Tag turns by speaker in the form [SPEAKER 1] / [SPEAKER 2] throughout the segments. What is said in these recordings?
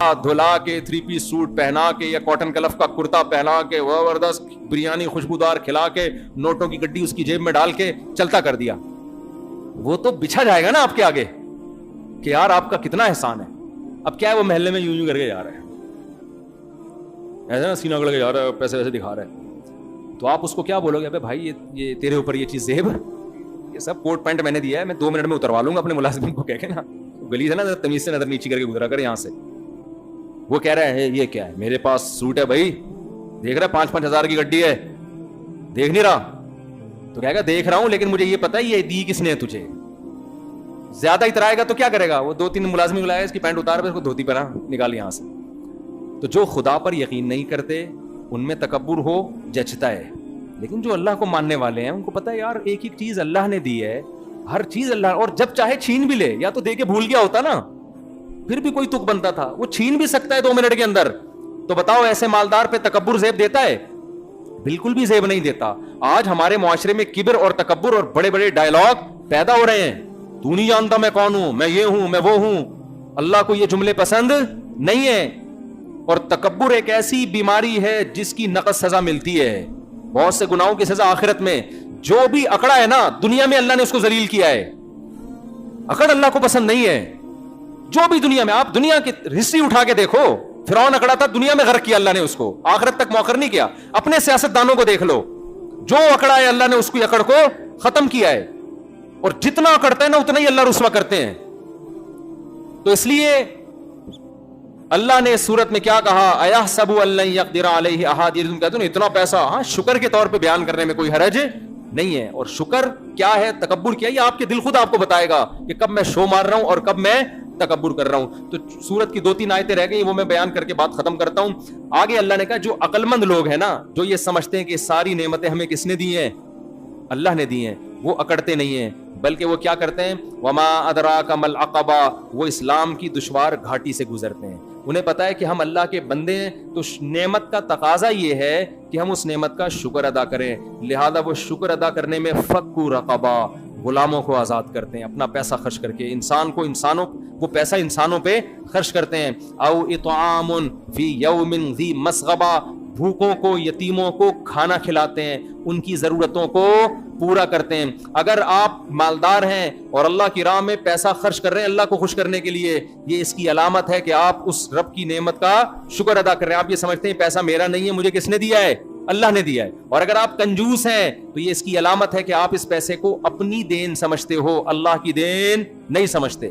[SPEAKER 1] دھلا کے 3 piece suit پہنا کے یا کاٹن کلف کا کرتا پہنا کے زبردست بریانی خوشبودار کھلا کے نوٹوں کی گڈی اس کی جیب میں ڈال کے چلتا کر دیا, وہ تو بچھا جائے گا نا آپ کے آگے کہ یار آپ کا کتنا احسان ہے. اب کیا ہے, وہ محلے میں یوں کر کے جا رہا ہے, ایسا نا سینہ اگڑ کے جا رہا ہے, پیسے ویسے دکھا رہا ہے, تو آپ اس کو کیا بولو گے؟ ابے بھائی یہ تیرے اوپر یہ چیز زیب, یہ سب کوٹ پینٹ میں نے دیا ہے, میں 2 منٹ میں اتروا لوں گا اپنے ملازم کو کہہ کے نا, گلی سے نا تمیز سے نظر نیچی کر کے گزرا کر یہاں سے. وہ کہہ رہا ہے یہ کیا ہے, میرے پاس سوٹ ہے بھائی, دیکھ رہا 5-5 ہزار کی گڈی ہے, دیکھ نہیں رہا؟ تو کہے گا دیکھ رہا ہوں, لیکن مجھے یہ پتا ہے یہ دی کس نے تجھے. زیادہ اترائے گا تو کیا کرے گا, وہ 2-3 ملازم بلائے, اس کی پینٹ اتار پہ اس کو دھوتی پہنا نکال یہاں سے. تو جو خدا پر یقین نہیں کرتے ان میں تکبر ہو جچتا ہے, لیکن جو اللہ کو ماننے والے ہیں ان کو پتا ہے یار ایک ایک چیز اللہ نے دی ہے, ہر چیز اللہ, اور جب چاہے چھین بھی لے, یا تو دے کے بھول گیا ہوتا نا پھر بھی کوئی تک بنتا تھا, وہ چھین بھی سکتا ہے 2 منٹ کے اندر. تو بتاؤ ایسے مالدار پہ تکبر زیب دیتا ہے؟ بالکل بھی زیب نہیں دیتا. آج ہمارے معاشرے میں کبر اور تکبر اور بڑے بڑے ڈائلاگ پیدا ہو رہے ہیں, تو نہیں جانتا میں کون ہوں, میں یہ ہوں, میں وہ ہوں. اللہ کو یہ جملے پسند نہیں ہے. اور تکبر ایک ایسی بیماری ہے جس کی نقص سزا ملتی ہے, بہت سے گناہوں کی سزا آخرت میں. جو بھی اکڑا ہے نا دنیا میں اللہ نے اس کو ذلیل کیا ہے. اکڑ اللہ کو پسند نہیں ہے. جو بھی دنیا میں, آپ دنیا کی ہسٹری اٹھا کے دیکھو, فرعون اکڑا تھا, دنیا میں غرق کیا اللہ نے اس کو, آخرت تک مؤخر نہیں کیا. اپنے سیاست دانوں کو دیکھ لو, جو اکڑا ہے اللہ نے اس کی اکڑ کو ختم کیا ہے, اور جتنا اکڑتا ہے نا اتنا ہی اللہ رسوا کرتے ہیں. تو اس لیے اللہ نے اس صورت میں کیا کہا, ایحسب ان لن یقدر علیہ احد, تم کہتے ہو اتنا پیسہ, ہاں شکر کے طور پہ بیان کرنے میں کوئی حرج نہیں ہے. اور شکر کیا ہے, تکبر کیا ہے, یہ آپ کے دل خود آپ کو بتائے گا کہ کب میں شو مار رہا ہوں اور کب میں تکبر کر رہا ہوں. تو سورت کی 2-3 آیتیں رہ گئی, وہ میں بیان کر کے بات ختم کرتا ہوں. آگے اللہ نے کہا جو عقل مند لوگ ہیں نا, جو یہ سمجھتے ہیں کہ ساری نعمتیں ہمیں کس نے دی ہیں, اللہ نے دی ہیں, وہ اکڑتے نہیں ہیں, بلکہ وہ کیا کرتے ہیں, وما ادراک ما العقبہ, وہ اسلام کی دشوار گھاٹی سے گزرتے ہیں. انہیں پتا ہے کہ ہم اللہ کے بندے ہیں, تو نعمت کا تقاضا یہ ہے کہ ہم اس نعمت کا شکر ادا کریں. لہذا وہ شکر ادا کرنے میں فکو رقبہ, غلاموں کو آزاد کرتے ہیں اپنا پیسہ خرچ کر کے. وہ پیسہ انسانوں پہ خرچ کرتے ہیں. او اطعام فی یوم ذی مسغبہ, بھوکوں کو, یتیموں کو کھانا کھلاتے ہیں, ان کی ضرورتوں کو پورا کرتے ہیں. اگر آپ مالدار ہیں اور اللہ کی راہ میں پیسہ خرچ کر رہے ہیں اللہ کو خوش کرنے کے لیے, یہ اس کی علامت ہے کہ آپ اس رب کی نعمت کا شکر ادا کر رہے ہیں. آپ یہ سمجھتے ہیں پیسہ میرا نہیں ہے, مجھے کس نے دیا ہے, اللہ نے دیا ہے. اور اگر آپ کنجوس ہیں تو یہ اس کی علامت ہے کہ آپ اس پیسے کو اپنی دین سمجھتے ہو, اللہ کی دین نہیں سمجھتے.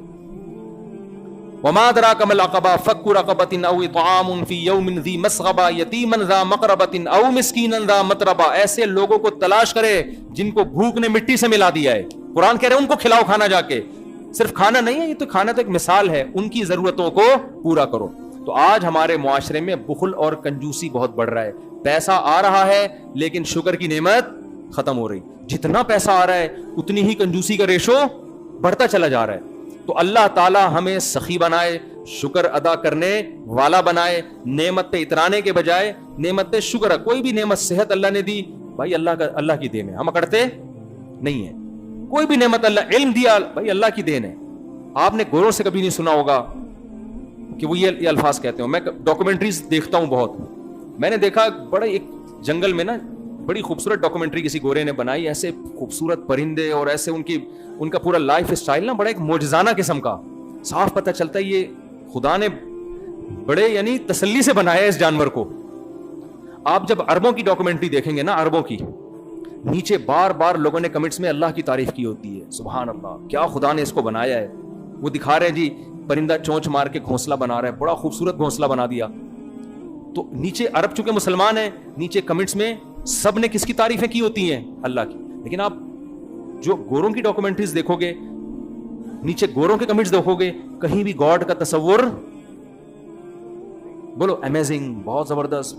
[SPEAKER 1] وما ادراک ما العقبہ فک رقبۃ او اطعام فی یوم ذی مسغبہ یتیما ذا مقربۃ او مسکینا ذا متربہ. ایسے لوگوں کو تلاش کرے جن کو بھوک نے مٹی سے ملا دیا ہے. قرآن کہہ رہے ہیں ان کو کھلاؤ کھانا جا کے. صرف کھانا نہیں ہے, یہ تو کھانا تو ایک مثال ہے, ان کی ضرورتوں کو پورا کرو. تو آج ہمارے معاشرے میں بخل اور کنجوسی بہت بڑھ رہا ہے. پیسہ آ رہا ہے لیکن شکر کی نعمت ختم ہو رہی. جتنا پیسہ آ رہا ہے اتنی ہی کنجوسی کا ریشو بڑھتا چلا جا رہا ہے. تو اللہ تعالی ہمیں سخی بنائے, شکر ادا کرنے والا بنائے, نعمت پہ اترانے کے بجائے نعمت پہ شکر. کوئی بھی نعمت, صحت اللہ نے دی بھائی اللہ کی دین ہے, ہم اکڑتے نہیں ہیں. کوئی بھی نعمت اللہ, علم دیا بھائی اللہ کی دین ہے. آپ نے گوروں سے کبھی نہیں سنا ہوگا کہ وہ یہ الفاظ کہتے ہوں. میں ڈاکومنٹریز دیکھتا ہوں بہت. میں نے دیکھا بڑے ایک جنگل میں نا بڑی خوبصورت ڈاکومنٹری کسی گورے نے بنائی, ایسے خوبصورت پرندے اور ایسے ان کا پورا لائف اسٹائل نا بڑا ایک معجزانہ قسم کا. صاف پتہ چلتا ہے یہ خدا نے بڑے یعنی تسلی سے بنایا ہے اس جانور کو. آپ جب عربوں کی ڈاکومنٹری دیکھیں گے نا, عربوں کی, نیچے بار بار لوگوں نے کمنٹس میں اللہ کی تعریف کی ہوتی ہے, سبحان اللہ کیا خدا نے اس کو بنایا ہے. وہ دکھا رہے ہیں جی پرندہ چونچ مار کے گھونسلہ بنا رہا ہے, بڑا خوبصورت گھونسلہ بنا دیا. تو نیچے عرب چونکہ مسلمان ہیں, نیچے کمنٹس میں سب نے کس کی تعریفیں کی ہوتی ہیں, اللہ کی. لیکن آپ جو گوروں کی ڈاکومنٹریز دیکھو گے, نیچے گوروں کے کمنٹس دیکھو گے, کہیں بھی گاڈ کا تصور, بولو امیزنگ, بہت زبردست,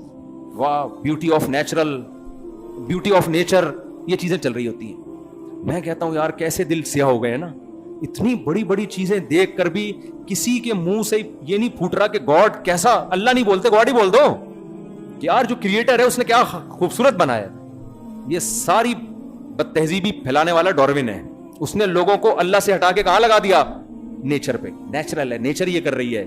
[SPEAKER 1] واہ, بیوٹی آف نیچر, یہ چیزیں چل رہی ہوتی ہیں. میں کہتا ہوں یار کیسے دل سیاہ ہو گئے ہیں نا, اتنی بڑی بڑی چیزیں دیکھ کر بھی کسی کے منہ سے یہ نہیں پھوٹ رہا کہ گاڈ کیسا. اللہ نہیں بولتے, گاڈ ہی بول دو کہ یار جو کریٹر ہے اس نے کیا خوبصورت بنایا. یہ ساری بد تہذیبی پھیلانے والا ڈاروین ہے. اس نے لوگوں کو اللہ سے ہٹا کے کہاں لگا دیا, نیچر پہ. نیچرل ہے, نیچر یہ کر رہی ہے.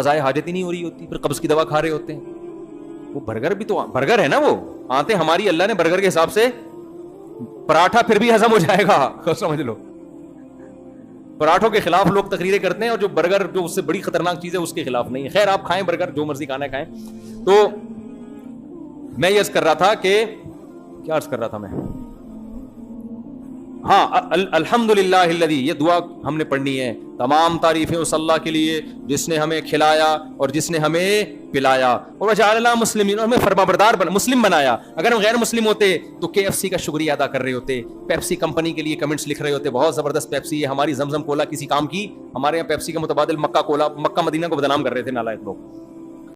[SPEAKER 1] قضائے حاجت ہی نہیں ہو رہی ہوتی, پھر قبض کی دوا کھا رہے ہوتے ہیں. وہ برگر بھی تو برگر ہے نا, وہ آتے ہماری اللہ نے برگر کے حساب سے, پراٹھا پھر بھی ہضم ہو جائے گا, سمجھ لو. پراٹھوں کے خلاف لوگ تقریریں کرتے ہیں, اور جو برگر جو اس سے بڑی خطرناک چیز ہے اس کے خلاف نہیں ہے. خیر آپ کھائیں برگر, جو مرضی کھانا ہے کھائیں. تو میں یہ عرض کر رہا تھا کہ کیا عرض کر رہا تھا میں, ہاں الحمدللہ الذی, یہ دعا ہم نے پڑھنی ہے. تمام تعریفیں اس اللہ کے لیے جس نے ہمیں کھلایا اور جس نے ہمیں پلایا, اور وجعلنا مسلمین, اور ہمیں فرمانبردار مسلم بنایا. اگر ہم غیر مسلم ہوتے تو KFC کا شکریہ ادا کر رہے ہوتے, پیپسی کمپنی کے لیے کمنٹس لکھ رہے ہوتے, بہت زبردست پیپسی ہے, ہماری زمزم کولا کسی کام کی. ہمارے یہاں پیپسی کا متبادل مکہ کولا, مکہ مدینہ کو بدنام کر رہے تھے نالائق لوگ.